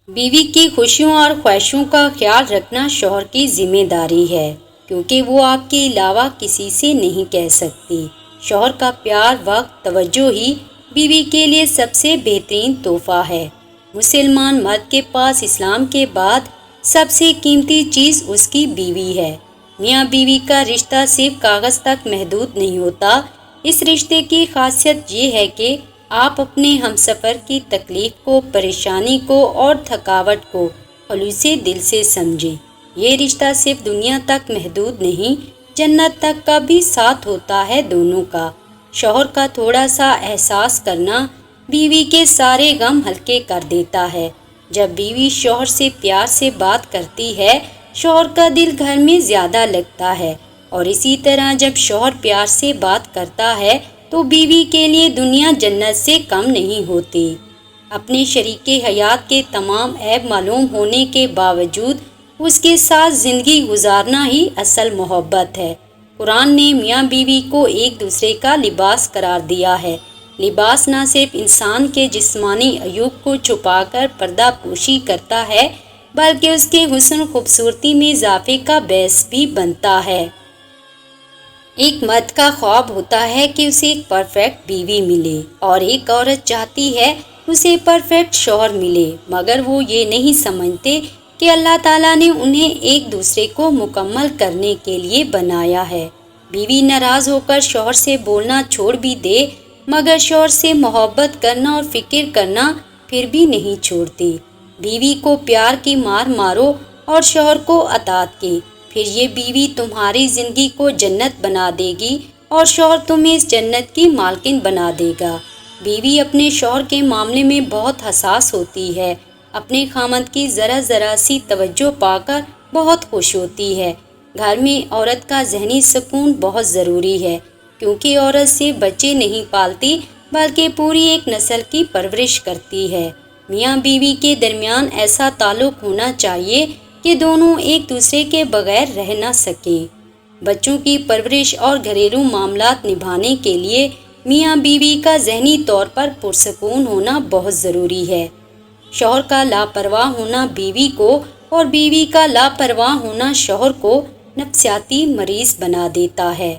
بیوی کی خوشیوں اور خواہشوں کا خیال رکھنا شوہر کی ذمہ داری ہے، کیونکہ وہ آپ کے علاوہ کسی سے نہیں کہہ سکتی۔ شوہر کا پیار، وقت، توجہ ہی بیوی کے لیے سب سے بہترین تحفہ ہے۔ مسلمان مرد کے پاس اسلام کے بعد سب سے قیمتی چیز اس کی بیوی ہے۔ میاں بیوی کا رشتہ صرف کاغذ تک محدود نہیں ہوتا۔ اس رشتے کی خاصیت یہ ہے کہ آپ اپنے ہمسفر کی تکلیف کو، پریشانی کو اور تھکاوٹ کو خلوص دل سے سمجھیں۔ یہ رشتہ صرف دنیا تک محدود نہیں، جنت تک کا بھی ساتھ ہوتا ہے دونوں کا۔ شوہر کا تھوڑا سا احساس کرنا بیوی کے سارے غم ہلکے کر دیتا ہے۔ جب بیوی شوہر سے پیار سے بات کرتی ہے، شوہر کا دل گھر میں زیادہ لگتا ہے، اور اسی طرح جب شوہر پیار سے بات کرتا ہے تو بیوی کے لیے دنیا جنت سے کم نہیں ہوتی۔ اپنے شریک حیات کے تمام عیب معلوم ہونے کے باوجود اس کے ساتھ زندگی گزارنا ہی اصل محبت ہے۔ قرآن نے میاں بیوی کو ایک دوسرے کا لباس قرار دیا ہے۔ لباس نہ صرف انسان کے جسمانی عیوب کو چھپا کر پردہ پوشی کرتا ہے، بلکہ اس کے حسن خوبصورتی میں اضافے کا باعث بھی بنتا ہے۔ ایک مرد کا خواب ہوتا ہے کہ اسے ایک پرفیکٹ بیوی ملے، اور ایک عورت چاہتی ہے اسے پرفیکٹ شوہر ملے، مگر وہ یہ نہیں سمجھتے کہ اللہ تعالیٰ نے انہیں ایک دوسرے کو مکمل کرنے کے لیے بنایا ہے۔ بیوی ناراض ہو کر شوہر سے بولنا چھوڑ بھی دے، مگر شوہر سے محبت کرنا اور فکر کرنا پھر بھی نہیں چھوڑتی۔ بیوی کو پیار کی مار مارو اور شوہر کو اطاعت کی، پھر یہ بیوی تمہاری زندگی کو جنت بنا دے گی اور شوہر تمہیں اس جنت کی مالکن بنا دے گا۔ بیوی اپنے شوہر کے معاملے میں بہت حساس ہوتی ہے، اپنے خامند کی ذرا ذرا سی توجہ پا کر بہت خوش ہوتی ہے۔ گھر میں عورت کا ذہنی سکون بہت ضروری ہے، کیونکہ عورت سے بچے نہیں پالتی بلکہ پوری ایک نسل کی پرورش کرتی ہے۔ میاں بیوی کے درمیان ایسا تعلق ہونا چاہیے کہ دونوں ایک دوسرے کے بغیر رہ نہ سکیں۔ بچوں کی پرورش اور گھریلو معاملات نبھانے کے لیے میاں بیوی کا ذہنی طور پر پرسکون ہونا بہت ضروری ہے۔ شوہر کا لاپرواہ ہونا بیوی کو اور بیوی کا لاپرواہ ہونا شوہر کو نفسیاتی مریض بنا دیتا ہے۔